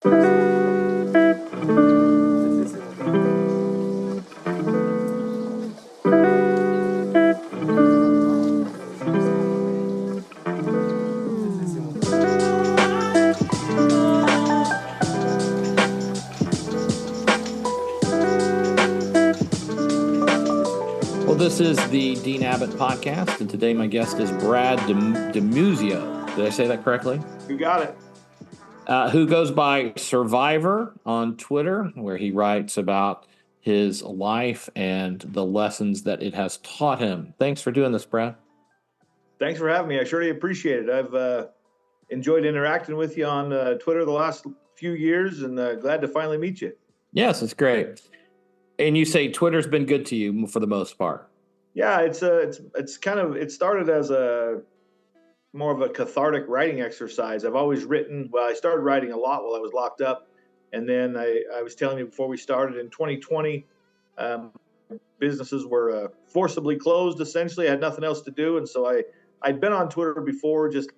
Well, this is the Dean Abbott podcast, and today my guest is Brad Demuzio. Did I say that correctly? You got it. Who goes by Survivor on Twitter, where he writes about his life and the lessons that it has taught him. Thanks for doing this, Brad. Thanks for having me. I surely appreciate it. I've enjoyed interacting with you on Twitter the last few years, and glad to finally meet you. Yes, it's great. And you say Twitter's been good to you for the most part. Yeah, it started as more of a cathartic writing exercise. I've always written. Well, I started writing a lot while I was locked up, and then I was telling you before we started in 2020, businesses were forcibly closed. Essentially, I had nothing else to do, and so I'd been on Twitter before, just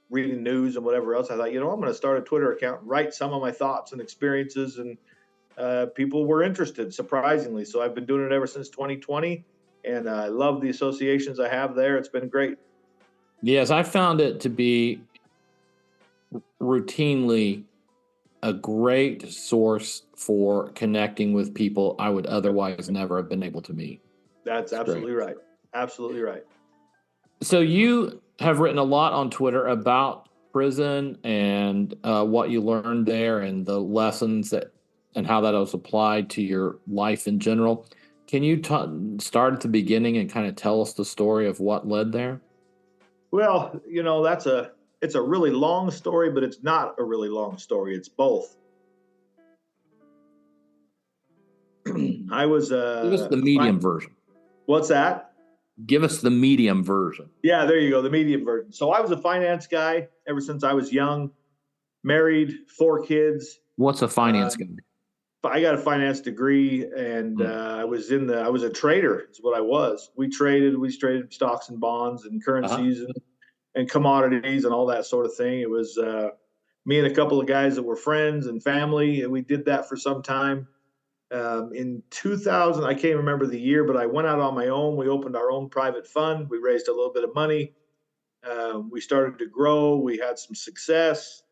reading news and whatever else. I thought, I'm going to start a Twitter account, write some of my thoughts and experiences, and people were interested, surprisingly. So I've been doing it ever since 2020, and I love the associations I have there. It's been great. Yes, I found it to be routinely a great source for connecting with people I would otherwise never have been able to meet. That's absolutely right. Absolutely right. So you have written a lot on Twitter about prison and what you learned there and the lessons and how that was applied to your life in general. Can you start at the beginning and kind of tell us the story of what led there? Well, it's a really long story, but it's not a really long story. It's both. I was Give us the medium version. What's that? Give us the medium version. Yeah, there you go, the medium version. So I was a finance guy ever since I was young, married, 4 kids. What's a finance guy? I got a finance degree, and I was a trader. Is what I was. We traded stocks and bonds and currencies and commodities and all that sort of thing. It was me and a couple of guys that were friends and family, and we did that for some time. In 2000, I can't remember the year, but I went out on my own. We opened our own private fund. We raised a little bit of money. We started to grow. We had some success.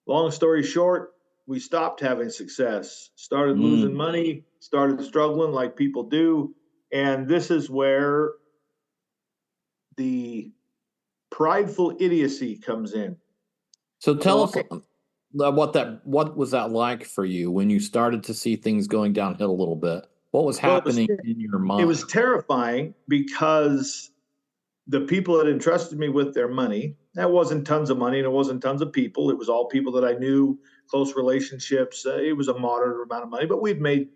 Long story short, we stopped having success, started losing money, started struggling like people do. And this is where the prideful idiocy comes in. So tell us what was that like for you when you started to see things going downhill a little bit? What was happening in your mind? It was terrifying because the people that entrusted me with their money, that wasn't tons of money and it wasn't tons of people. It was all people that I knew, close relationships. It was a moderate amount of money, but we'd made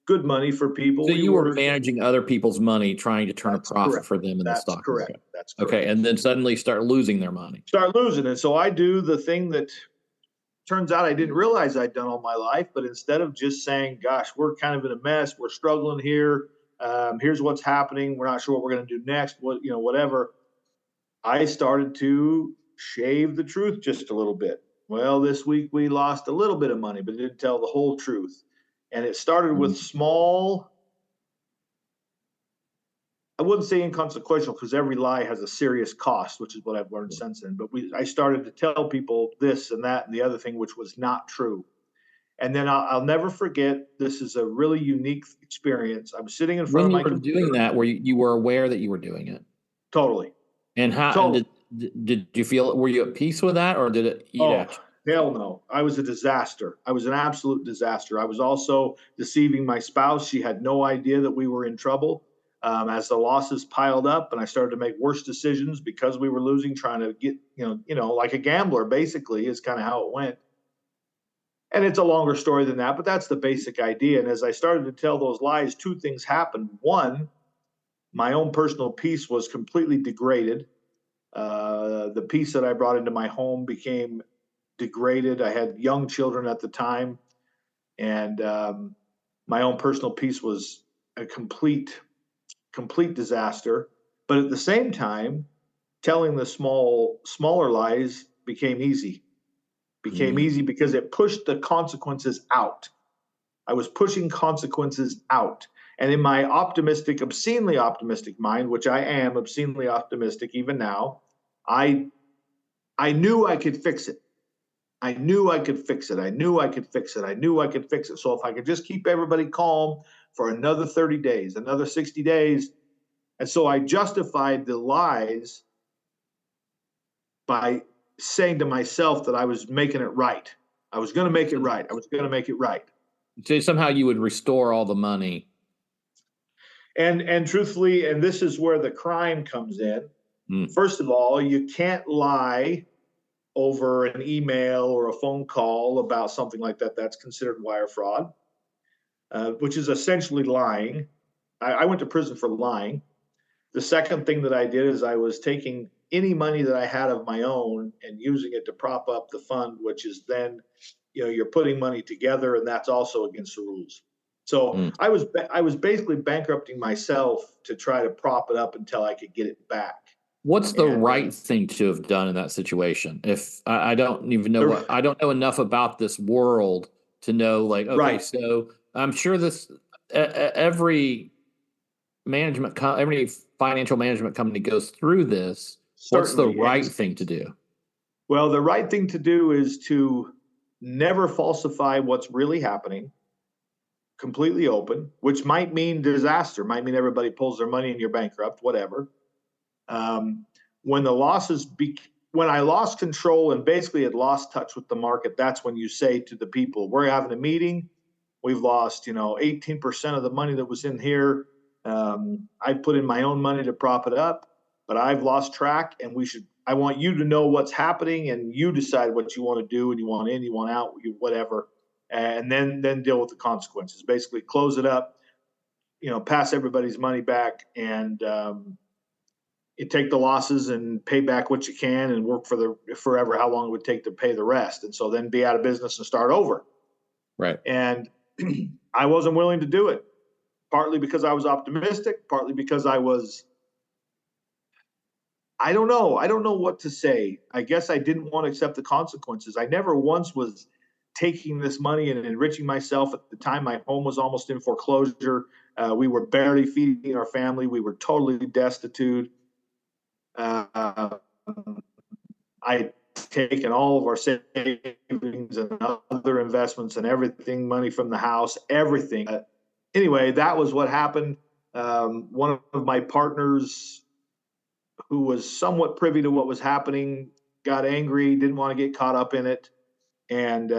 good money for people. So you were managing other people's money, trying to turn a profit for them in the stock market. That's correct. Okay, and then suddenly start losing their money. Start losing. And so I do the thing that turns out I didn't realize I'd done all my life, but instead of just saying, gosh, we're kind of in a mess, we're struggling here, here's what's happening, we're not sure what we're going to do next, whatever, I started to shave the truth just a little bit. Well, this week we lost a little bit of money, but didn't tell the whole truth. And it started with small, I wouldn't say inconsequential, because every lie has a serious cost, which is what I've learned since then. But I started to tell people this and that and the other thing, which was not true. And then I'll never forget, this is a really unique experience. I'm sitting in front of my computer. When you were doing that, where you were aware that you were doing it? Totally. And how did you feel? Were you at peace with that, or did it eat at you? Hell no. I was a disaster. I was an absolute disaster. I was also deceiving my spouse. She had no idea that we were in trouble. As the losses piled up and I started to make worse decisions because we were losing, trying to get, like a gambler, basically, is kind of how it went. And it's a longer story than that, but that's the basic idea. And as I started to tell those lies, 2 things happened. One, my own personal peace was completely degraded. The peace that I brought into my home became degraded. I had young children at the time, and my own personal peace was a complete disaster. But at the same time, telling the smaller lies became easy. became easy because it pushed the consequences out. I was pushing consequences out. And in my optimistic, obscenely optimistic mind, which I am obscenely optimistic even now, I knew I could fix it. I knew I could fix it. I knew I could fix it. I knew I could fix it. So if I could just keep everybody calm for another 30 days, another 60 days. And so I justified the lies by saying to myself that I was making it right. I was going to make it right. I was going to make it right. So somehow you would restore all the money. And truthfully, and this is where the crime comes in. First of all, you can't lie over an email or a phone call about something like that. That's considered wire fraud, which is essentially lying. I went to prison for lying. The second thing that I did is I was taking any money that I had of my own and using it to prop up the fund, which is then, you're putting money together, and that's also against the rules. So I was basically bankrupting myself to try to prop it up until I could get it back. What's the right thing to have done in that situation? If I don't even know I don't know enough about this world to know, like, okay, right. So I'm sure every financial management company goes through this. Certainly. What's the right thing to do? Well, the right thing to do is to never falsify what's really happening, completely open, which might mean disaster, might mean everybody pulls their money and you're bankrupt, whatever. When I lost control and basically had lost touch with the market, that's when you say to the people, we're having a meeting. We've lost, 18% of the money that was in here. I put in my own money to prop it up, but I've lost track, and I want you to know what's happening, and you decide what you want to do, and you want in, you want out, whatever, and then deal with the consequences. Basically, close it up, pass everybody's money back, and you take the losses and pay back what you can, and work for forever how long it would take to pay the rest, and so then be out of business and start over. Right. And I wasn't willing to do it, partly because I was optimistic, partly because I don't know what to say. I guess I didn't want to accept the consequences. I never once was taking this money and enriching myself. At the time, my home was almost in foreclosure. We were barely feeding our family. We were totally destitute. I had taken all of our savings and other investments and everything, money from the house, everything. Anyway, that was what happened. One of my partners, who was somewhat privy to what was happening, got angry, didn't want to get caught up in it, and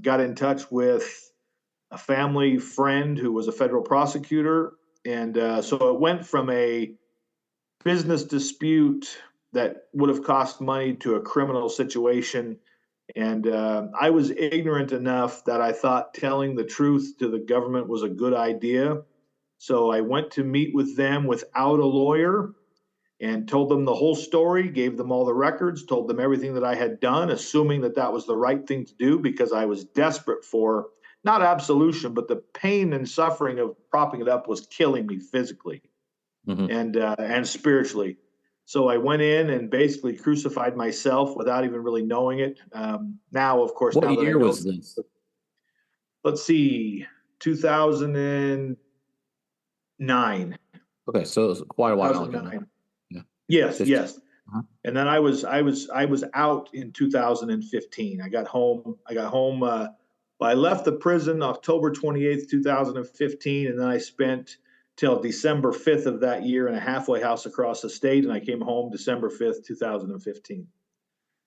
got in touch with a family friend who was a federal prosecutor. And so it went from a business dispute that would have cost money to a criminal situation. And I was ignorant enough that I thought telling the truth to the government was a good idea. So I went to meet with them without a lawyer and told them the whole story, gave them all the records, told them everything that I had done, assuming that that was the right thing to do, because I was desperate for not absolution, but the pain and suffering of propping it up was killing me physically and spiritually. So I went in and basically crucified myself without even really knowing it. Now, of course, what year was this? Let's see, 2009. Okay, so it was quite a while ago. Yeah. Yes. And then I was out in 2015. I got home. I left the prison October 28th, 2015, and then I spent till December 5th of that year in a halfway house across the state, and I came home December 5th, 2015.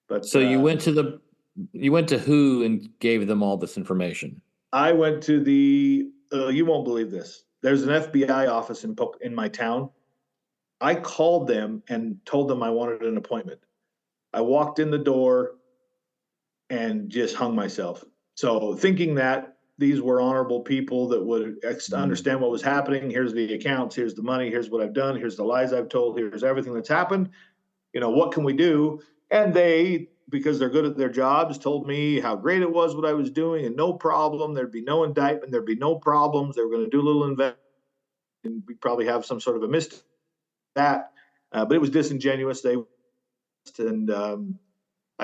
But so you went to who and gave them all this information? I went to you won't believe this. There's an FBI office in my town. I called them and told them I wanted an appointment. I walked in the door and just hung myself. So thinking that these were honorable people that would understand what was happening. Here's the accounts. Here's the money. Here's what I've done. Here's the lies I've told. Here's everything that's happened. What can we do? And they, because they're good at their jobs, told me how great it was what I was doing, and no problem. There'd be no indictment. There'd be no problems. They were going to do a little investment, and we'd probably have some sort of a mistake. But it was disingenuous. I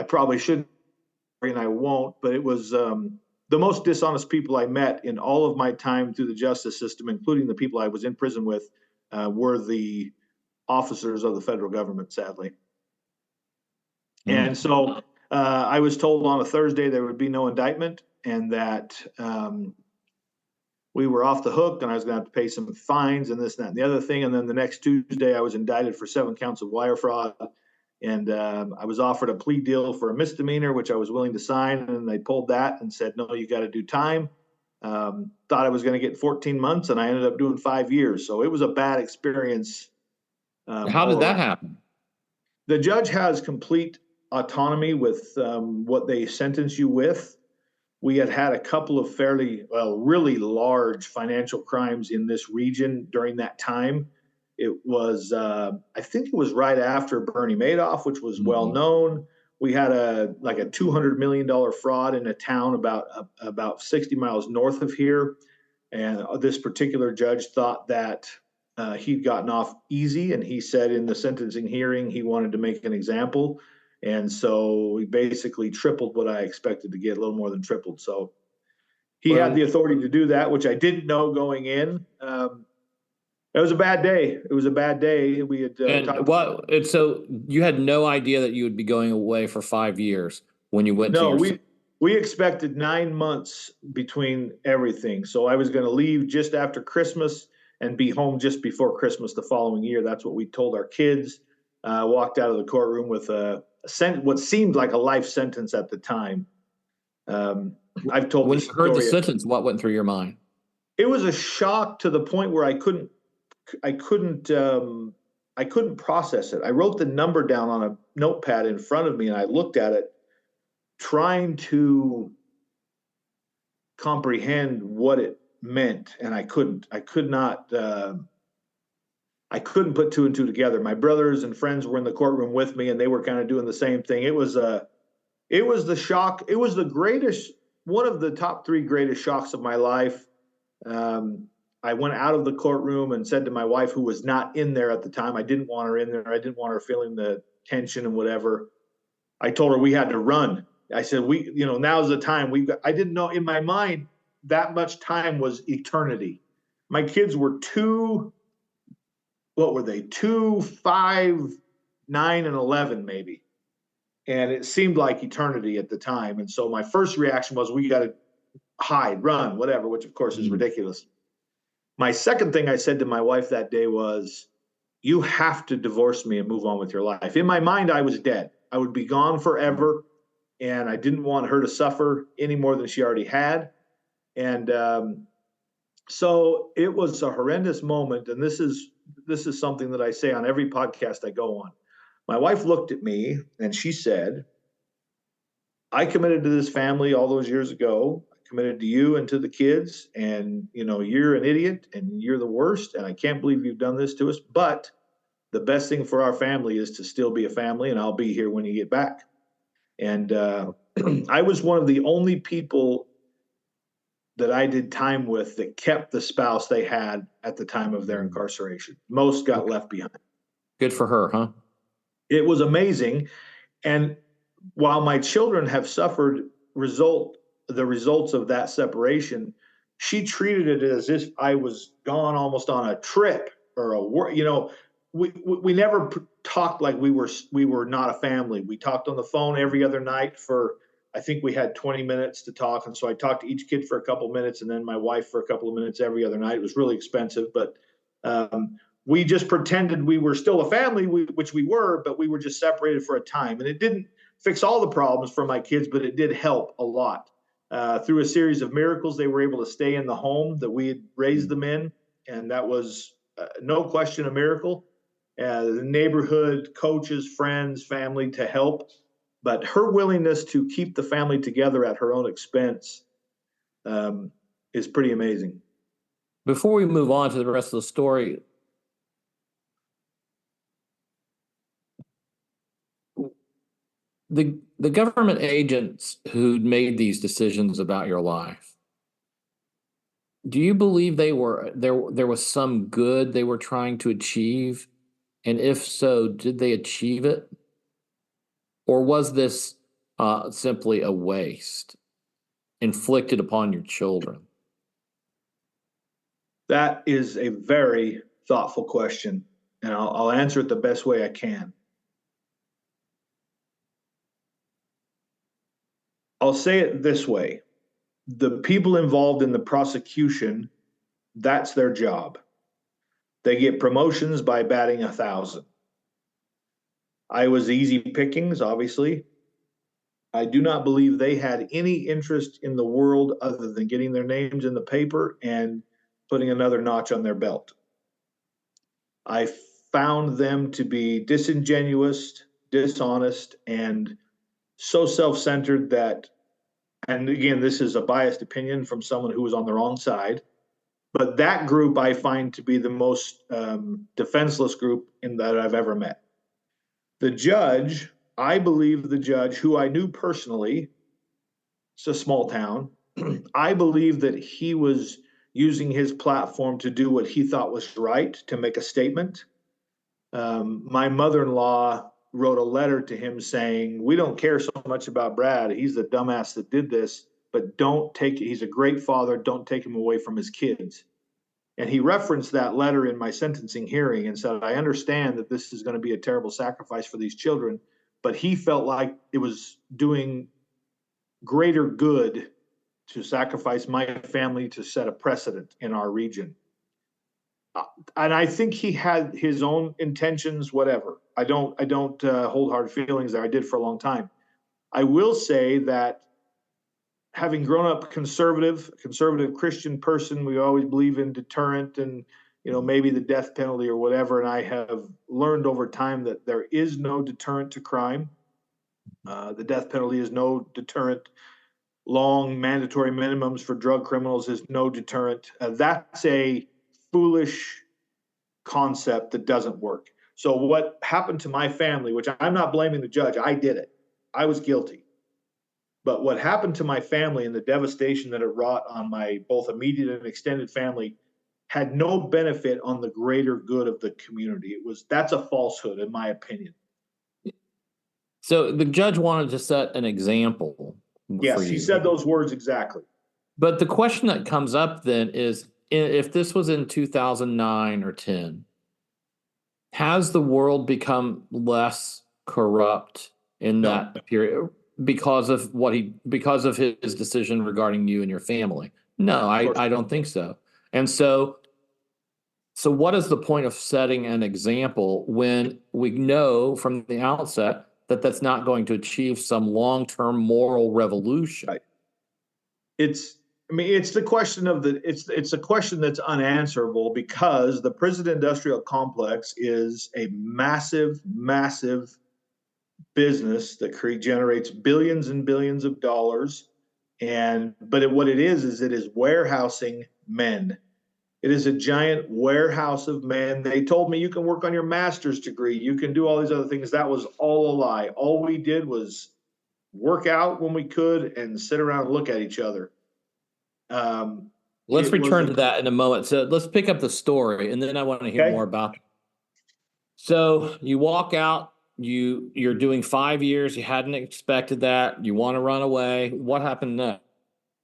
probably shouldn't and I won't, but it was the most dishonest people I met in all of my time through the justice system, including the people I was in prison with, were the officers of the federal government, sadly. And so I was told on a Thursday there would be no indictment, and that we were off the hook, and I was going to have to pay some fines and this, and that, and the other thing. And then the next Tuesday, I was indicted for 7 counts of wire fraud. And I was offered a plea deal for a misdemeanor, which I was willing to sign. And they pulled that and said, no, you got to do time. Thought I was going to get 14 months, and I ended up doing 5 years. So it was a bad experience. How did that happen? The judge has complete autonomy with what they sentence you with. We had a couple of really large financial crimes in this region during that time. It was, I think it was right after Bernie Madoff, which was well known. We had a $200 million fraud in a town about 60 miles north of here. And this particular judge thought that he'd gotten off easy. And he said in the sentencing hearing, he wanted to make an example. And so he basically tripled what I expected to get, a little more than tripled. So he had the authority to do that, which I didn't know going in. It was a bad day. It was a bad day. We had so you had no idea that you would be going away for 5 years when you went to your... No, we expected 9 months between everything. So I was going to leave just after Christmas and be home just before Christmas the following year. That's what we told our kids. Walked out of the courtroom with what seemed like a life sentence at the time. I've told when you heard the sentence, what went through your mind? It was a shock to the point where I couldn't process it. I wrote the number down on a notepad in front of me, and I looked at it, trying to comprehend what it meant, and I couldn't. I couldn't put 2 and 2 together. My brothers and friends were in the courtroom with me, and they were kind of doing the same thing. It was the shock. It was one of the top 3 greatest shocks of my life. I went out of the courtroom and said to my wife, who was not in there at the time, I didn't want her in there. I didn't want her feeling the tension and whatever. I told her we had to run. I said, now's the time. I didn't know, in my mind, that much time was eternity. My kids were 2, 5, 9, and 11 maybe. And it seemed like eternity at the time. And so my first reaction was, we got to hide, run, whatever, which of course is ridiculous. My second thing I said to my wife that day was, you have to divorce me and move on with your life. In my mind, I was dead. I would be gone forever. And I didn't want her to suffer any more than she already had. And so it was a horrendous moment. And this is something that I say on every podcast I go on. My wife looked at me and she said, I committed to this family all those years ago. I committed to you and to the kids, and you're an idiot and you're the worst, and I can't believe you've done this to us. But the best thing for our family is to still be a family, and I'll be here when you get back. And I was one of the only people that I did time with that kept the spouse they had at the time of their incarceration. Most got left behind. Good for her, huh? It was amazing. And while my children have suffered the results of that separation, she treated it as if I was gone almost on a trip or a work. We never talked like we were not a family. We talked on the phone every other night for, I think we had 20 minutes to talk. And so I talked to each kid for a couple of minutes and then my wife for a couple of minutes every other night. It was really expensive, but we just pretended we were still a family, which we were, but we were just separated for a time. And it didn't fix all the problems for my kids, but it did help a lot. Through a series of miracles, they were able to stay in the home that we had raised them in. And that was no question a miracle. The neighborhood, coaches, friends, family to help. But her willingness to keep the family together at her own expense is pretty amazing. Before we move on to the rest of the story, the government agents who made these decisions about your life, do you believe there was some good they were trying to achieve? And if so, did they achieve it? Or was this simply a waste inflicted upon your children? That is a very thoughtful question, and I'll answer it the best way I can. I'll say it this way. The people involved in the prosecution, that's their job. They get promotions by batting 1,000. I was easy pickings, obviously. I do not believe they had any interest in the world other than getting their names in the paper and putting another notch on their belt. I found them to be disingenuous, dishonest, and so self-centered that, and again, this is a biased opinion from someone who was on the wrong side, but that group I find to be the most defenseless group in that I've ever met. The judge, I believe the judge, who I knew personally, it's a small town, I believe that he was using his platform to do what he thought was right, to make a statement. My mother-in-law wrote a letter to him saying, we don't care so much about Brad. He's the dumbass that did this, but don't take it. He's a great father. Don't take him away from his kids. And he referenced that letter in my sentencing hearing and said, I understand that this is going to be a terrible sacrifice for these children, but he felt like it was doing greater good to sacrifice my family to set a precedent in our region. And I think he had his own intentions, whatever. I don't hold hard feelings there. I did for a long time. I will say that having grown up conservative Christian person, we always believe in deterrent and, maybe the death penalty or whatever. And I have learned over time that there is no deterrent to crime. The death penalty is no deterrent. Long mandatory minimums for drug criminals is no deterrent. That's a foolish concept that doesn't work. So what happened to my family, which I'm not blaming the judge, I did it. I was guilty. But what happened to my family and the devastation that it wrought on my both immediate and extended family had no benefit on the greater good of the community. That's a falsehood, in my opinion. So the judge wanted to set an example for Yes, you. he said those words exactly. But the question that comes up then is, if this was in 2009 or 10, has the world become less corrupt in that period because of his decision regarding you and your family? No, I don't think so. And so what is the point of setting an example when we know from the outset that that's not going to achieve some long-term moral revolution? Right. It's the question of it's a question that's unanswerable because the prison industrial complex is a massive, massive business that generates billions and billions of dollars. But what it is it is warehousing men. It is a giant warehouse of men. They told me you can work on your master's degree. You can do all these other things. That was all a lie. All we did was work out when we could and sit around and look at each other. Let's return to that in a moment. So let's pick up the story, and then I want to hear more about it. So you walk out, you're doing 5 years. You hadn't expected that. You want to run away. What happened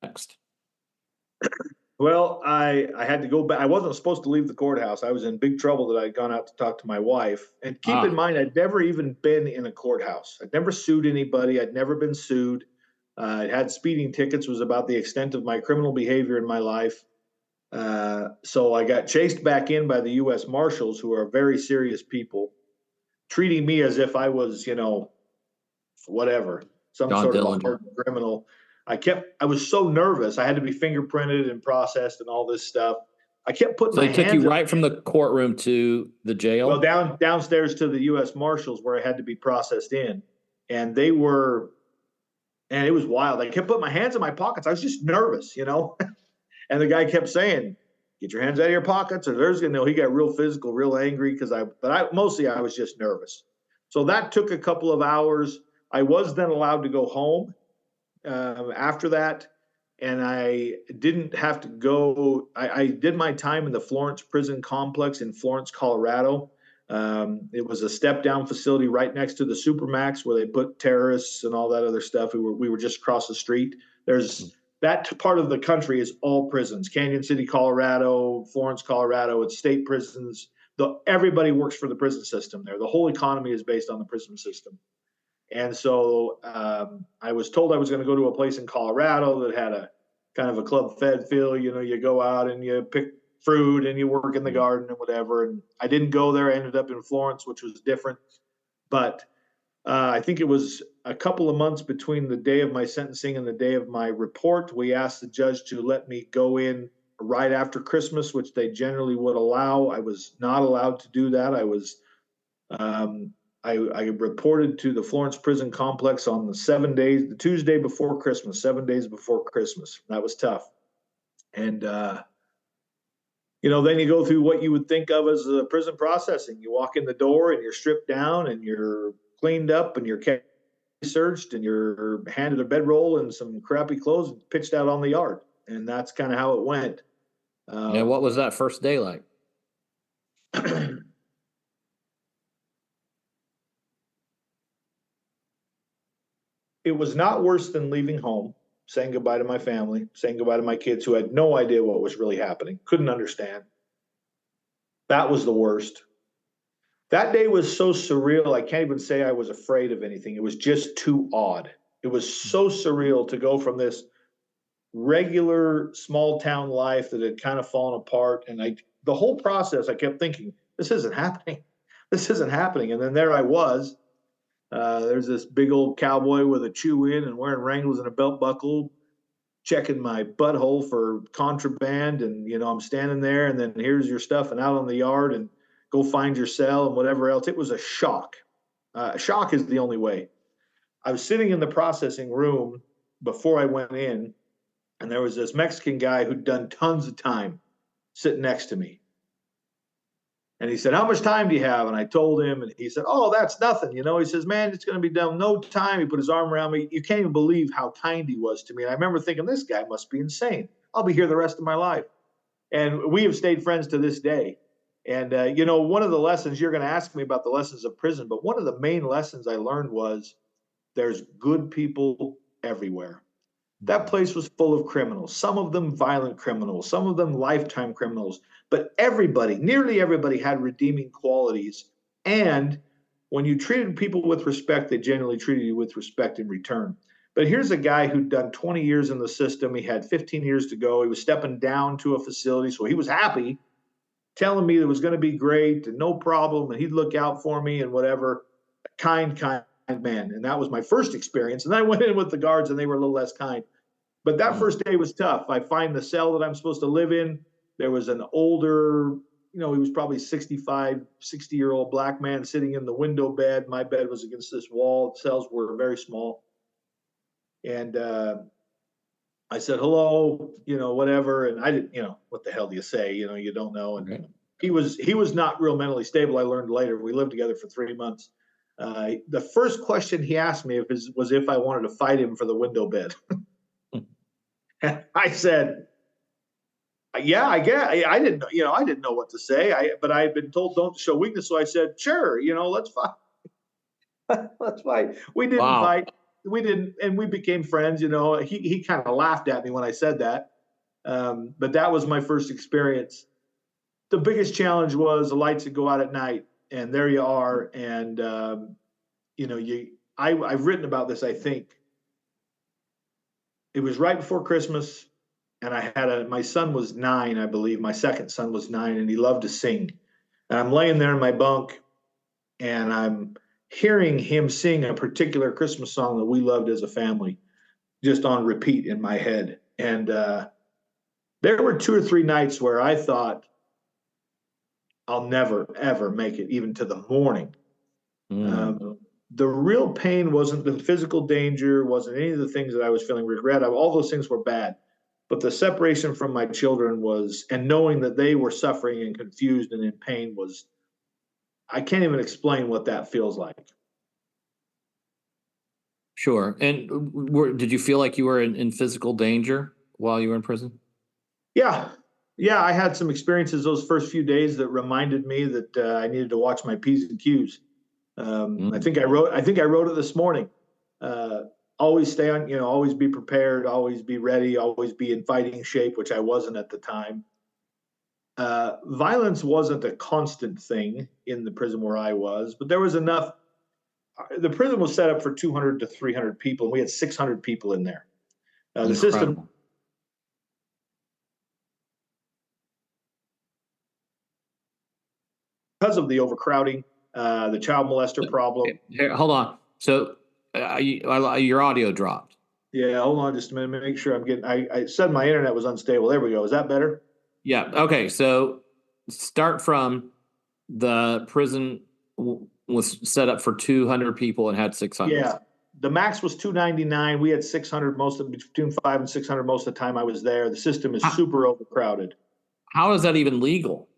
next? Well, I had to go back. I wasn't supposed to leave the courthouse. I was in big trouble that I'd gone out to talk to my wife. And keep in mind, I'd never even been in a courthouse. I'd never sued anybody. I'd never been sued. I had speeding tickets, was about the extent of my criminal behavior in my life. So I got chased back in by the U.S. Marshals, who are very serious people, treating me as if I was, whatever, some John sort Dillinger. of a hardened criminal. I was so nervous. I had to be fingerprinted and processed and all this stuff. I kept putting my hands. So they took you right from the courtroom to the jail? Well, downstairs to the U.S. Marshals where I had to be processed in. And it was wild. I kept putting my hands in my pockets. I was just nervous, And the guy kept saying, get your hands out of your pockets or he got real physical, real angry but mostly I was just nervous. So that took a couple of hours. I was then allowed to go home after that. And I didn't have to go. I did my time in the Florence prison complex in Florence, Colorado. It was a step down facility right next to the Supermax where they put terrorists and all that other stuff. We were just across the street. There's that part of the country is all prisons. Canyon City, Colorado, Florence, Colorado. It's state prisons. Everybody works for the prison system there. The whole economy is based on the prison system. And so I was told I was going to go to a place in Colorado that had a kind of a club fed feel. You know, you go out and you pick fruit and you work in the garden and whatever. And I didn't go there. I ended up in Florence, which was different. But I think it was a couple of months between the day of my sentencing and the day of my report. We asked the judge to let me go in right after Christmas, which they generally would allow. I was not allowed to do that. I reported to the Florence prison complex on the Tuesday before Christmas, 7 days before Christmas. That was tough. And, then you go through what you would think of as a prison processing. You walk in the door and you're stripped down and you're cleaned up and you're searched and you're handed a bedroll and some crappy clothes and pitched out on the yard. And that's kind of how it went. What was that first day like? It was not worse than leaving home, saying goodbye to my family, saying goodbye to my kids who had no idea what was really happening, couldn't understand. That was the worst. That day was so surreal, I can't even say I was afraid of anything. It was just too odd. It was so surreal to go from this regular small town life that had kind of fallen apart. And the whole process, I kept thinking, this isn't happening. This isn't happening. And then there I was. There's this big old cowboy with a chew in and wearing Wranglers and a belt buckle, checking my butthole for contraband. And, I'm standing there and then here's your stuff and out on the yard and go find your cell and whatever else. It was a shock. Shock is the only way. I was sitting in the processing room before I went in, and there was this Mexican guy who'd done tons of time sitting next to me. And he said, how much time do you have? And I told him, and he said, oh, that's nothing. He says, man, it's going to be done no time. He put his arm around me. You can't even believe how kind he was to me. And I remember thinking, this guy must be insane. I'll be here the rest of my life. And we have stayed friends to this day. And, one of the lessons, you're going to ask me about the lessons of prison, but one of the main lessons I learned was there's good people everywhere. That place was full of criminals, some of them violent criminals, some of them lifetime criminals, but nearly everybody had redeeming qualities. And when you treated people with respect, they generally treated you with respect in return. But here's a guy who'd done 20 years in the system. He had 15 years to go. He was stepping down to a facility, so he was happy, telling me it was going to be great and no problem, and he'd look out for me and whatever. Kind man. And that was my first experience. And I went in with the guards and they were a little less kind. But that first day was tough. I find the cell that I'm supposed to live in. There was an older, he was probably 65, 60-year-old black man sitting in the window bed. My bed was against this wall. The cells were very small. And I said, hello, whatever. And I didn't, what the hell do you say? You don't know. And Okay. he was not real mentally stable. I learned later. We lived together for 3 months. The first question he asked me was if I wanted to fight him for the window bed. And I said, yeah, I guess. I didn't know what to say. But I had been told don't show weakness. So I said, sure, let's fight. Let's fight. We didn't fight. We didn't, and we became friends. He kind of laughed at me when I said that. But that was my first experience. The biggest challenge was the lights would go out at night, and there you are. And I've written about this. I think it was right before Christmas, and I had my son was 9, I believe. My second son was 9, and he loved to sing. And I'm laying there in my bunk, and I'm hearing him sing a particular Christmas song that we loved as a family, just on repeat in my head. And there were 2 or 3 nights where I thought, I'll never, ever make it even to the morning. The real pain wasn't the physical danger, wasn't any of the things that I was feeling regret of. All those things were bad. But the separation from my children and knowing that they were suffering and confused and in pain I can't even explain what that feels like. Sure. And did you feel like you were in physical danger while you were in prison? Yeah. Yeah, I had some experiences those first few days that reminded me that I needed to watch my P's and Q's. I Mm. think I wrote it this morning. Uh, always stay on, always be prepared, always be ready, always be in fighting shape, which I wasn't at the time. Violence wasn't a constant thing in the prison where I was, but there was enough. The prison was set up for 200 to 300 people, and we had 600 people in there. The system, Incredible. because of the overcrowding, the child molester problem. Here, hold on. So your audio dropped. Yeah, hold on just a minute. Make sure I'm getting. I said my internet was unstable. There we go. Is that better? Yeah. Okay. So start from the prison was set up for 200 people and had 600. Yeah. The max was 299. We had 600 most of between 5 and 600 most of the time I was there. The system is How, super overcrowded. how is that even legal?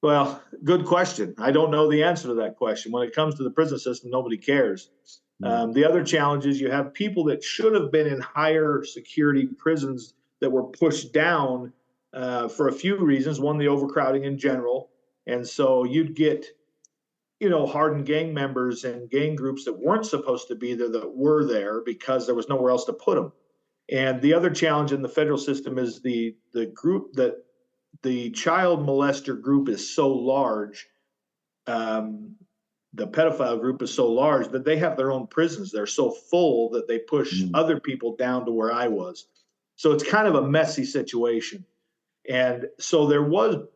Well, good question. I don't know the answer to that question. When it comes to the prison system, nobody cares. Hmm. The other challenge is you have people that should have been in higher security prisons that were pushed down for a few reasons. One, the overcrowding in general. And so you'd get, hardened gang members and gang groups that weren't supposed to be there that were there because there was nowhere else to put them. And the other challenge in the federal system is the group that the child molester group is so large, um, the pedophile group is so large that they have their own prisons. They're so full that they push Hmm. other people down to where I was. So it's kind of a messy situation. And so there was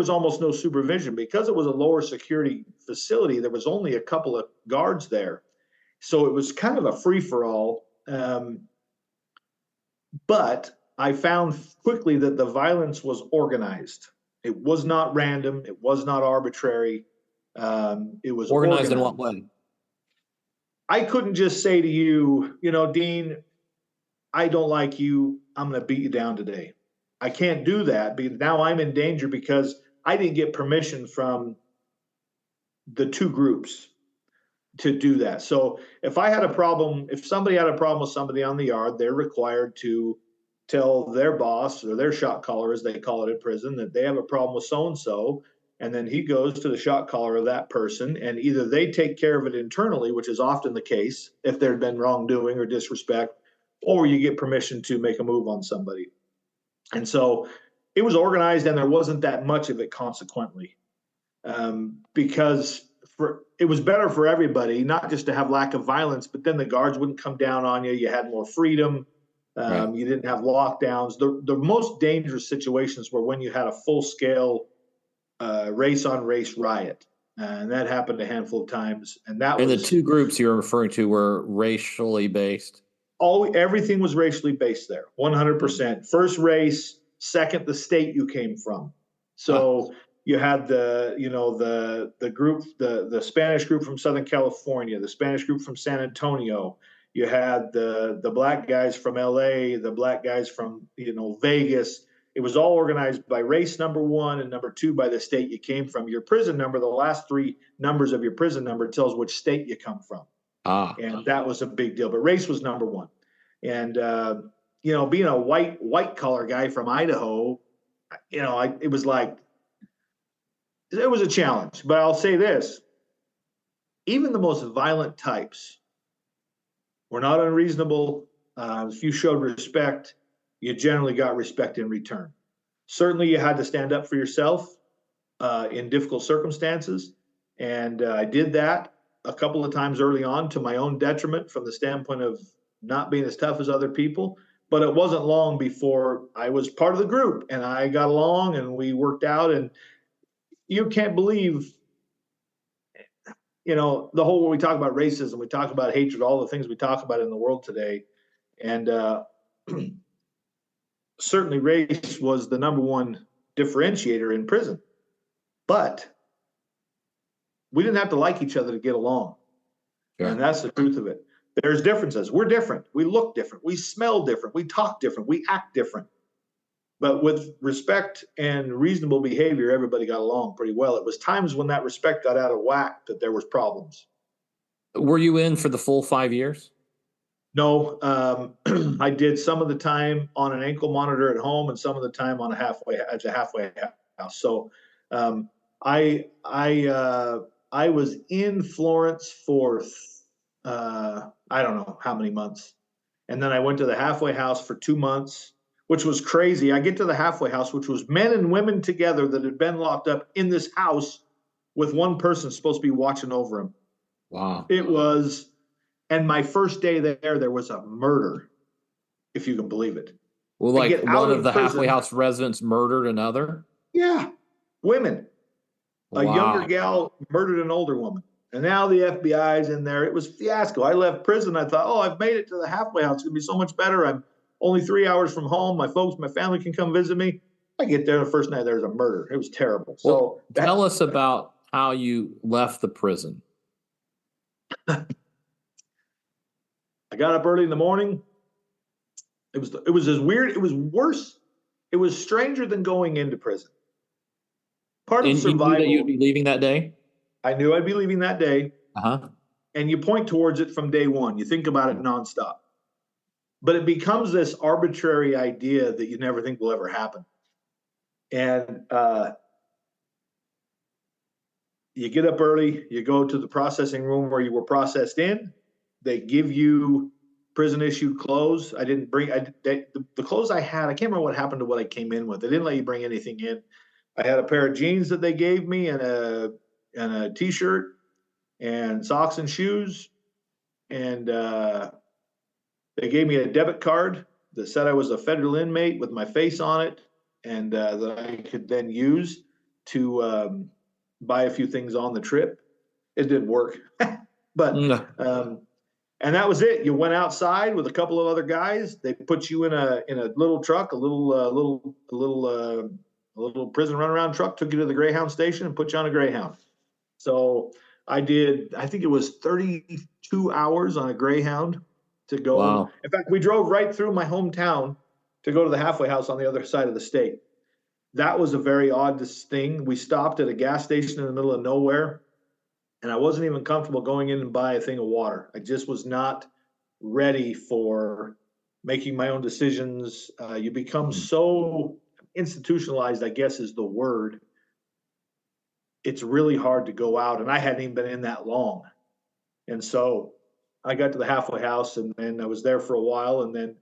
almost no supervision because it was a lower security facility. There was only a couple of guards there. So it was kind of a free for all. But I found quickly that the violence was organized. It was not random. It was not arbitrary. It was Organized in organized. what way? I couldn't just say to you, Dean, I don't like you. I'm going to beat you down today. I can't do that because now I'm in danger because I didn't get permission from the two groups to do that. So if somebody had a problem with somebody on the yard, they're required to tell their boss or their shot caller, as they call it in prison, that they have a problem with so and so. And then he goes to the shot caller of that person, and either they take care of it internally, which is often the case if there had been wrongdoing or disrespect, or you get permission to make a move on somebody. And so it was organized, and there wasn't that much of it consequently, because it was better for everybody, not just to have lack of violence, but then the guards wouldn't come down on you. You had more freedom. Right. You didn't have lockdowns. The most dangerous situations were when you had a full scale race on race riot, and that happened a handful of times. And that And the was two groups you're referring to were racially based. everything was racially based there, 100%. First race, second the state you came from. Huh. So you had the group, the Spanish group from Southern California, the Spanish group from San Antonio. You had the black guys from LA, the black guys from Vegas. It was all organized by race, number one, and number two by the state you came from. Your prison number, the last three numbers of your prison number tells which state you come from. Ah. And that was a big deal. But race was number one. And being a white collar guy from Idaho, it was like it was a challenge. But I'll say this: even the most violent types were not unreasonable. If you showed respect, you generally got respect in return. Certainly, you had to stand up for yourself in difficult circumstances, and I did that a couple of times early on to my own detriment from the standpoint of not being as tough as other people. But it wasn't long before I was part of the group and I got along and we worked out. And you can't believe, the whole, when we talk about racism, we talk about hatred, all the things we talk about in the world today. And certainly race was the number one differentiator in prison. But we didn't have to like each other to get along. Sure. And that's the truth of it. There's differences. We're different. We look different. We smell different. We talk different. We act different. But with respect and reasonable behavior, everybody got along pretty well. It was times when that respect got out of whack that there was problems. Were you in for the full 5 years? No, I did some of the time on an ankle monitor at home and some of the time on a halfway house. So um, I was in Florence for I don't know how many months, and then I went to the halfway house for 2 months, which was crazy. I get to the halfway house, which was men and women together that had been locked up in this house with one person supposed to be watching over them. Wow. It was, and my first day there was a murder, if you can believe it. Well, I like get out one of of the halfway prison. house residents murdered another. Yeah, women. A younger Wow. gal murdered an older woman. And now the FBI's in there. It was fiasco. I left prison. I thought, oh, I've made it to the halfway house. It's going to be so much better. I'm only 3 hours from home. My folks, my family can come visit me. I get there the first night, there's a murder. It was terrible. Well, So tell that us about how you left the prison. I got up early in the morning. It was as weird. It was worse. It was stranger than going into prison. Part of And you knew that you'd survival. be leaving that day? I knew I'd be leaving that day, Uh-huh. and you point towards it from day one. You think about it nonstop, but it becomes this arbitrary idea that you never think will ever happen. And you get up early, you go to the processing room where you were processed in. They give you prison issued clothes. I didn't bring the clothes I had. I can't remember what happened to what I came in with. They didn't let you bring anything in. I had a pair of jeans that they gave me and a t-shirt and socks and shoes, and they gave me a debit card that said I was a federal inmate with my face on it, and that I could then use to buy a few things on the trip. It didn't work, but Mm. and that was it. You went outside with a couple of other guys. They put you in a little truck, a little prison runaround truck. Took you to the Greyhound station and put you on a Greyhound. So I did. I think it was 32 hours on a Greyhound to go. Wow. In fact, we drove right through my hometown to go to the halfway house on the other side of the state. That was a very odd thing. We stopped at a gas station in the middle of nowhere, and I wasn't even comfortable going in and buy a thing of water. I just was not ready for making my own decisions. You become Mhm. so institutionalized, I guess is the word. It's really hard to go out, and I hadn't even been in that long. And so I got to the halfway house, and then I was there for a while, and then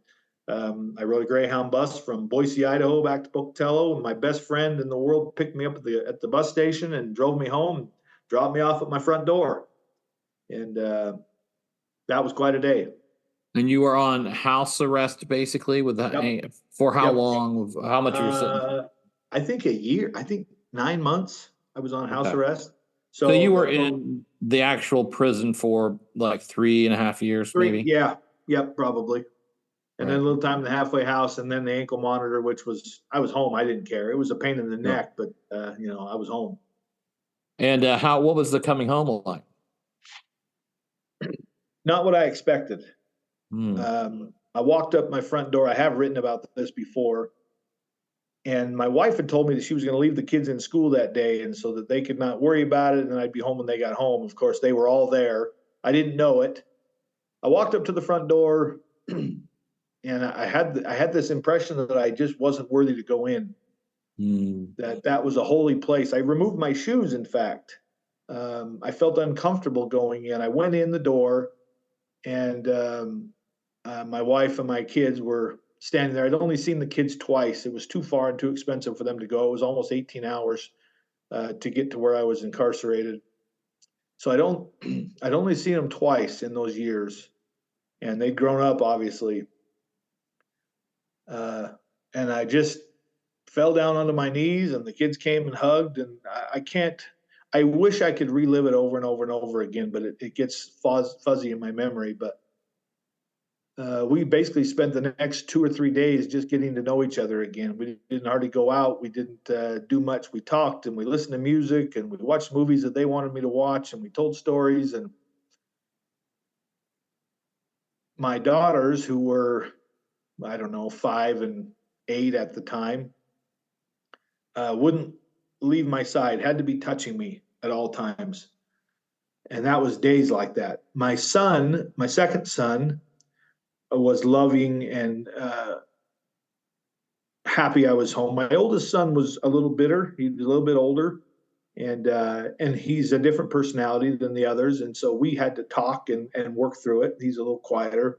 I rode a Greyhound bus from Boise, Idaho, back to Pocatello, and my best friend in the world picked me up at the bus station and drove me home, dropped me off at my front door, and that was quite a day. And you were on house arrest basically with Yep, the for how yep. long? How much you were sitting for? I think a year. I think 9 months. I was on house Okay. arrest. So you So were in the actual prison for like 3.5 years, three, maybe? yeah, yep, probably. And then Right. a little time in the halfway house, and then the ankle monitor, which was I was home. I didn't care. It was a pain in the Yep. neck, but I was home. And what was the coming home like? Not what I expected. Hmm. I walked up my front door. I have written about this before, and my wife had told me that she was going to leave the kids in school that day, and so that they could not worry about it, and I'd be home when they got home. Of course, they were all there. I didn't know it. I walked up to the front door, and I had this impression that I just wasn't worthy to go in. Hmm. That was a holy place. I removed my shoes. In fact, I felt uncomfortable going in. I went in the door, and my wife and my kids were standing there. I'd only seen the kids twice. It was too far and too expensive for them to go. It was almost 18 hours to get to where I was incarcerated. So I'd only seen them twice in those years, and they'd grown up, obviously. Uh, and I just fell down onto my knees, and the kids came and hugged. And I can't. I wish I could relive it over and over and over again, but it gets fuzzy in my memory. But we basically spent the next 2 or 3 days just getting to know each other again. We didn't hardly go out. We didn't do much. We talked and we listened to music and we watched movies that they wanted me to watch, and we told stories. And my daughters, who were, I don't know, 5 and 8 at the time, wouldn't leave my side, had to be touching me at all times. And that was days like that. My son, my second son, was loving and happy I was home. My oldest son was a little bitter. He's a little bit older, and he's a different personality than the others, and so we had to talk and work through it. He's a little quieter.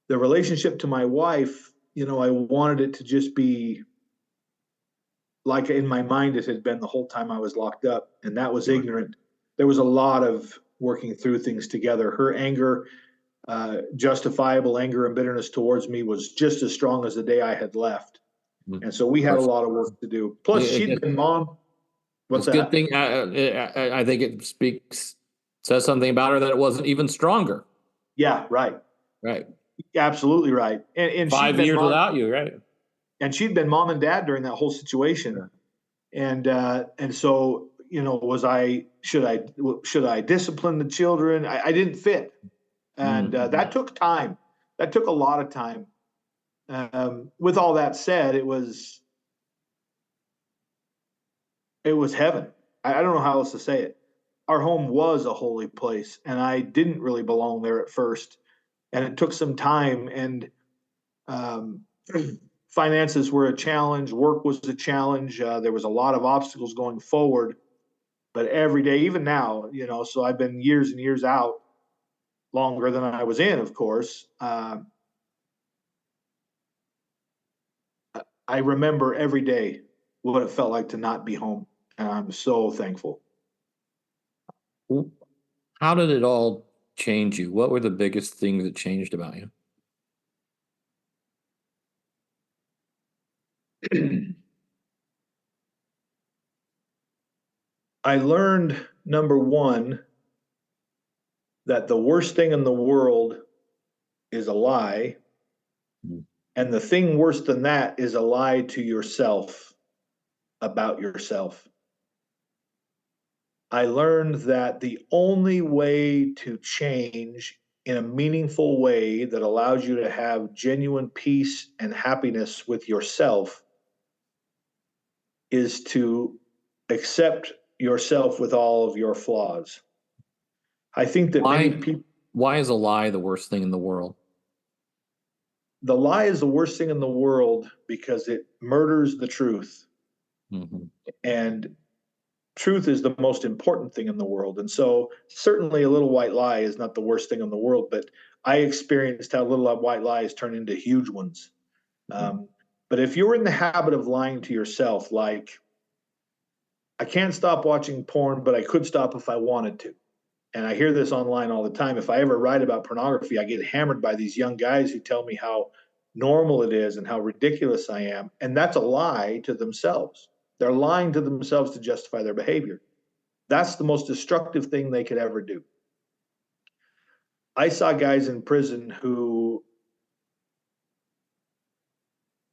The relationship to my wife, I wanted it to just be like in my mind it had been the whole time I was locked up, and that was ignorant. There was a lot of working through things together. Her anger, justifiable anger and bitterness towards me, was just as strong as the day I had left. And so we had a lot of work to do. Plus, she'd been mom. What's it's a that? good thing. I think it says something about her that it wasn't even stronger. Yeah, right. Right. Absolutely right. And 5 years without you, right? And she'd been mom and dad during that whole situation. Sure. And so, should I discipline the children? I didn't fit. And that took time. That took a lot of time. With all that said, it was heaven. I don't know how else to say it. Our home was a holy place, and I didn't really belong there at first. And it took some time, and finances were a challenge. Work was a challenge. There was a lot of obstacles going forward, but every day, even now, so I've been years and years out, longer than I was in, of course. I remember every day what it felt like to not be home, and I'm so thankful. How did it all change you? What were the biggest things that changed about you? I learned, number one, that the worst thing in the world is a lie. And the thing worse than that is a lie to yourself about yourself. I learned that the only way to change in a meaningful way that allows you to have genuine peace and happiness with yourself is to accept yourself with all of your flaws. I think that many people. Why is a lie the worst thing in the world? The lie is the worst thing in the world because it murders the truth. Mm-hmm. And truth is the most important thing in the world. And so certainly a little white lie is not the worst thing in the world, but I experienced how little white lies turn into huge ones. But if you're in the habit of lying to yourself, like, I can't stop watching porn, but I could stop if I wanted to. And I hear this online all the time. If I ever write about pornography, I get hammered by these young guys who tell me how normal it is and how ridiculous I am. And that's a lie to themselves. They're lying to themselves to justify their behavior. That's the most destructive thing they could ever do. I saw guys in prison who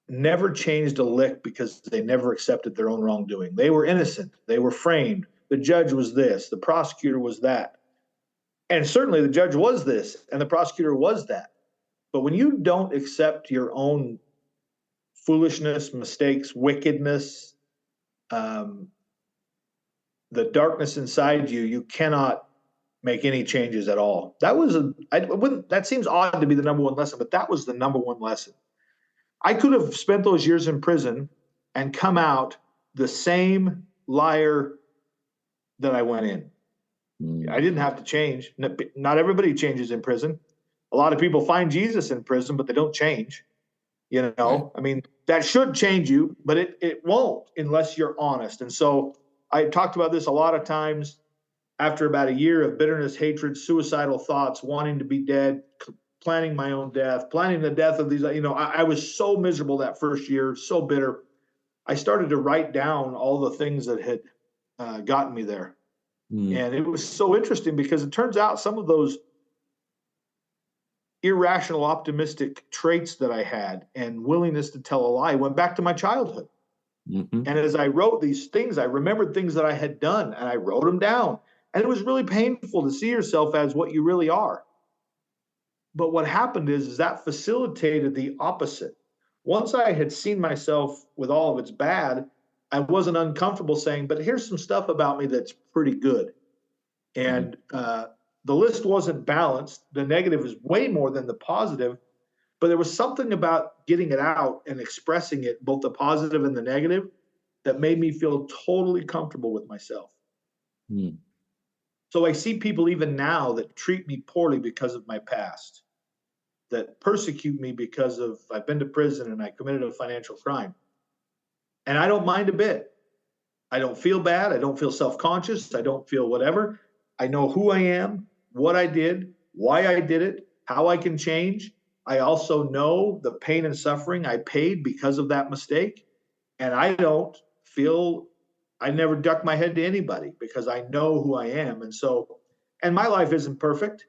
never changed a lick because they never accepted their own wrongdoing. They were innocent. They were framed. The judge was this. The prosecutor was that. And certainly the judge was this, and the prosecutor was that. But when you don't accept your own foolishness, mistakes, wickedness, the darkness inside you, you cannot make any changes at all. That seems odd to be the number one lesson, but that was the number one lesson. I could have spent those years in prison and come out the same liar that I went in. I didn't have to change. Not everybody changes in prison. A lot of people find Jesus in prison, but they don't change. I mean, that should change you, but it won't unless you're honest. And so I talked about this a lot of times. After about a year of bitterness, hatred, suicidal thoughts, wanting to be dead, planning my own death, planning the death of these, I was so miserable that first year, so bitter. I started to write down all the things that had gotten me there. And it was so interesting because it turns out some of those irrational, optimistic traits that I had and willingness to tell a lie went back to my childhood. Mm-hmm. And as I wrote these things, I remembered things that I had done and I wrote them down. And it was really painful to see yourself as what you really are. But what happened is that facilitated the opposite. Once I had seen myself with all of its bad, I wasn't uncomfortable saying, but here's some stuff about me that's pretty good. And the list wasn't balanced. The negative is way more than the positive, but there was something about getting it out and expressing it, both the positive and the negative, that made me feel totally comfortable with myself. Hmm. So I see people even now that treat me poorly because of my past, that persecute me because of I've been to prison and I committed a financial crime. And I don't mind a bit. I don't feel bad. I don't feel self-conscious. I don't feel whatever. I know who I am, what I did, why I did it, how I can change. I also know the pain and suffering I paid because of that mistake. And I don't feel, I never duck my head to anybody because I know who I am. And so, and my life isn't perfect.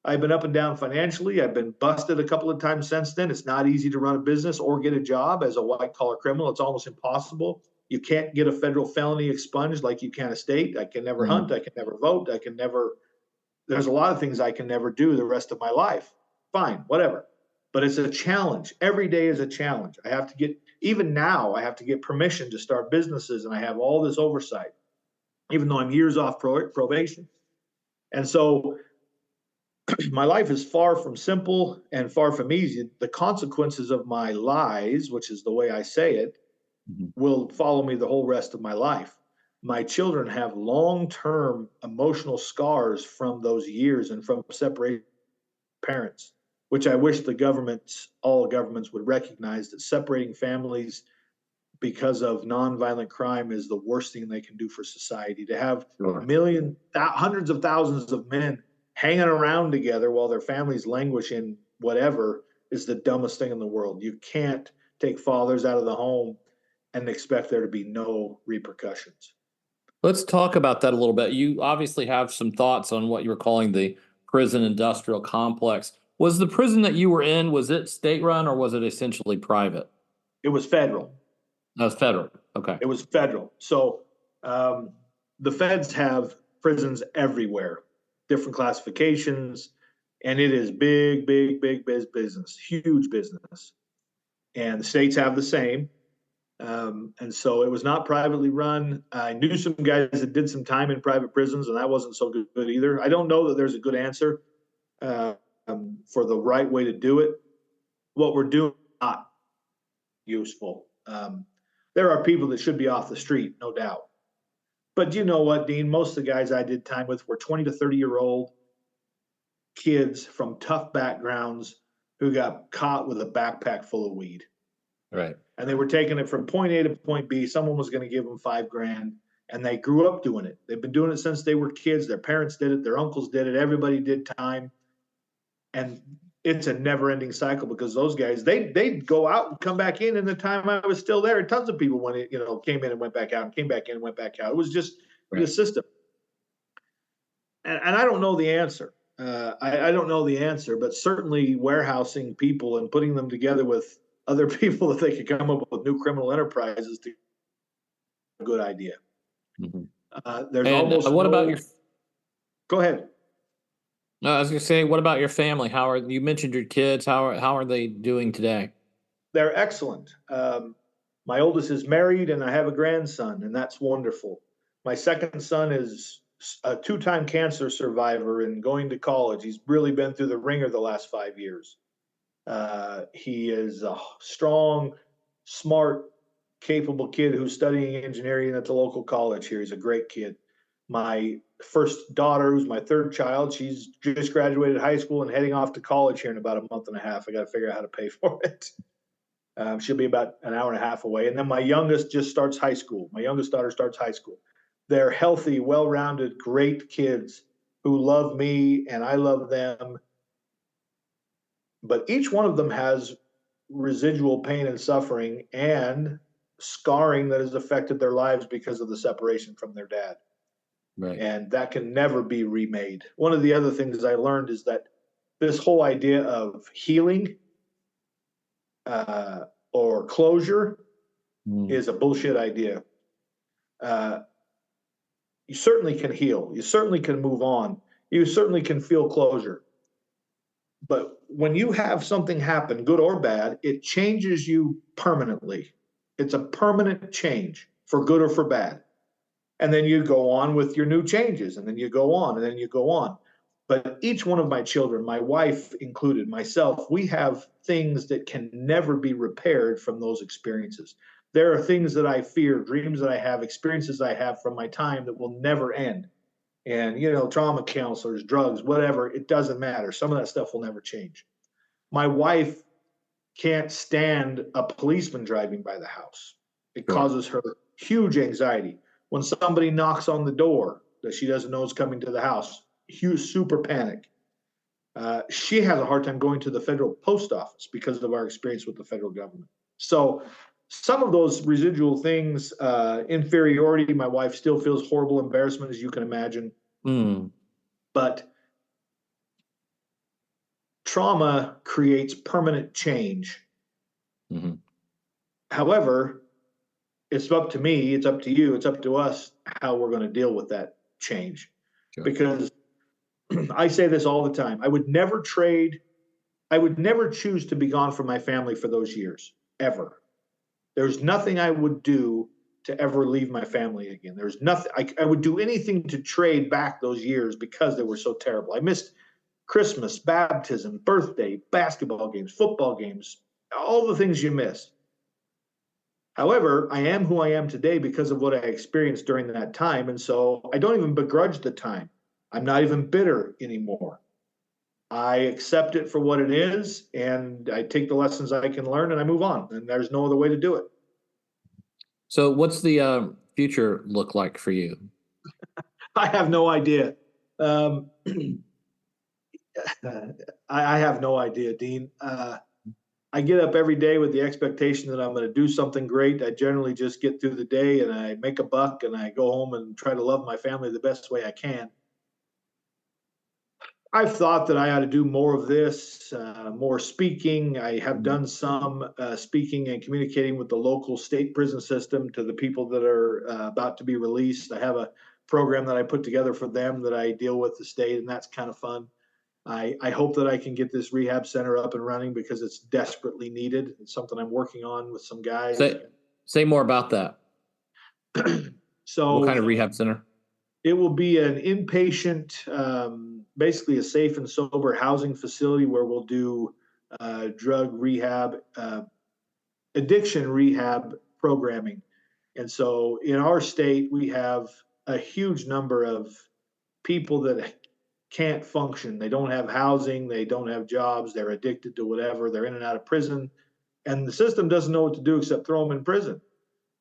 I've been up and down financially. I've been busted a couple of times since then. It's not easy to run a business or get a job as a white collar criminal. It's almost impossible. You can't get a federal felony expunged like you can a state. I can never hunt. I can never vote. I can never, there's a lot of things I can never do the rest of my life. Fine, whatever. But it's a challenge. Every day is a challenge. I have to get, even now, I have to get permission to start businesses and I have all this oversight, even though I'm years off probation. And so my life is far from simple and far from easy. The consequences of my lies, which is the way I say it, will follow me the whole rest of my life. My children have long-term emotional scars from those years and from separating parents, which I wish the governments, all governments would recognize that separating families because of nonviolent crime is the worst thing they can do for society. To have hundreds of thousands of men hanging around together while their families languish in whatever is the dumbest thing in the world. You can't take fathers out of the home and expect there to be no repercussions. Let's talk about that a little bit. You obviously have some thoughts on what you were calling the prison industrial complex. Was the prison that you were in, was it state run or was it essentially private? It was federal. That was federal. Okay. It was federal. So the feds have prisons everywhere, different classifications, and it is big, big, big business, huge business. And the states have the same. And so it was not privately run. I knew some guys that did some time in private prisons, and that wasn't so good either. I don't know that there's a good answer for the right way to do it. What we're doing is not useful. There are people that should be off the street, no doubt. But you know what, Dean? Most of the guys I did time with were 20 to 30-year-old kids from tough backgrounds who got caught with a backpack full of weed. Right. And they were taking it from point A to point B. Someone was going to give them $5,000, and they grew up doing it. They've been doing it since they were kids. Their parents did it. Their uncles did it. Everybody did time. And it's a never-ending cycle because those guys, they'd go out and come back in the time I was still there. Tons of people when it, came in and went back out and came back in and went back out. It was just the system. And I don't know the answer. I don't know the answer, but certainly warehousing people and putting them together with other people that they could come up with new criminal enterprises to a good idea. There's and almost what about your? Go ahead. No, I was going to say, what about your family? How are you mentioned your kids? How are they doing today? They're excellent. My oldest is married, and I have a grandson, and that's wonderful. My second son is a two-time cancer survivor and going to college. He's really been through the ringer the last 5 years. He is a strong, smart, capable kid who's studying engineering at the local college here. He's a great kid. My first daughter, who's my third child, she's just graduated high school and heading off to college here in about a month and a half. I got to figure out how to pay for it. She'll be about an hour and a half away. And then my youngest just starts high school. My youngest daughter starts high school. They're healthy, well-rounded, great kids who love me and I love them. But each one of them has residual pain and suffering and scarring that has affected their lives because of the separation from their dad. Right. And that can never be remade. One of the other things I learned is that this whole idea of healing or closure is a bullshit idea. You certainly can heal. You certainly can move on. You certainly can feel closure. But when you have something happen, good or bad, it changes you permanently. It's a permanent change for good or for bad. And then you go on with your new changes, and then you go on, and then you go on. But each one of my children, my wife included, myself, we have things that can never be repaired from those experiences. There are things that I fear, dreams that I have, experiences I have from my time that will never end. And, trauma counselors, drugs, whatever, it doesn't matter. Some of that stuff will never change. My wife can't stand a policeman driving by the house. It causes her huge anxiety. When somebody knocks on the door that she doesn't know is coming to the house, huge, super panic. She has a hard time going to the federal post office because of our experience with the federal government. So some of those residual things, inferiority, my wife still feels horrible embarrassment, as you can imagine. But trauma creates permanent change. However, it's up to me, it's up to you, it's up to us how we're going to deal with that change. Because I say this all the time. I would never choose to be gone from my family for those years, ever. There's nothing I would do to ever leave my family again. There's nothing, I would do anything to trade back those years because they were so terrible. I missed Christmas, baptism, birthday, basketball games, football games, all the things you miss. However, I am who I am today because of what I experienced during that time. And so I don't even begrudge the time. I'm not even bitter anymore. I accept it for what it is, and I take the lessons I can learn, and I move on. And there's no other way to do it. So what's the future look like for you? I have no idea. I have no idea, Dean. I get up every day with the expectation that I'm going to do something great. I generally just get through the day and I make a buck and I go home and try to love my family the best way I can. I've thought that I ought to do more of this, more speaking. I have done some speaking and communicating with the local state prison system to the people that are about to be released. I have a program that I put together for them that I deal with the state, and that's kind of fun. I hope that I can get this rehab center up and running because it's desperately needed. It's something I'm working on with some guys. Say more about that. So, what kind of rehab center? It will be an inpatient, basically a safe and sober housing facility where we'll do drug rehab, addiction rehab programming. And so in our state, we have a huge number of people that can't function. They don't have housing, they don't have jobs, they're addicted to whatever, they're in and out of prison, and the system doesn't know what to do except throw them in prison.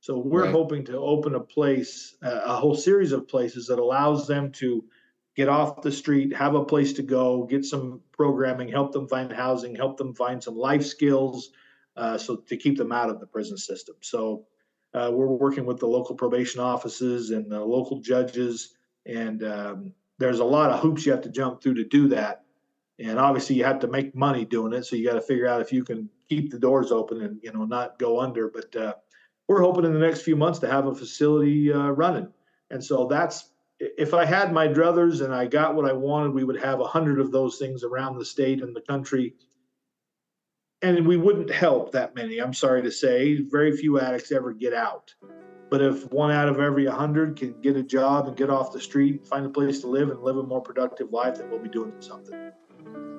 So we're hoping to open a place, a whole series of places that allows them to get off the street, have a place to go, get some programming, help them find housing, help them find some life skills, so to keep them out of the prison system. So we're working with the local probation offices and the local judges, and there's a lot of hoops you have to jump through to do that. And obviously you have to make money doing it. So you got to figure out if you can keep the doors open and, not go under. But we're hoping in the next few months to have a facility running. And so if I had my druthers and I got what I wanted, we would have 100 of those things around the state and the country. And we wouldn't help that many, I'm sorry to say. Very few addicts ever get out. But if one out of every 100 can get a job and get off the street, find a place to live and live a more productive life, then we'll be doing something.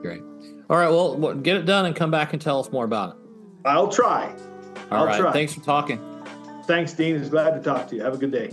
Great. All right, well, get it done and come back and tell us more about it. I'll try. All right. Thanks for talking. Thanks, Dean. It's glad to talk to you. Have a good day.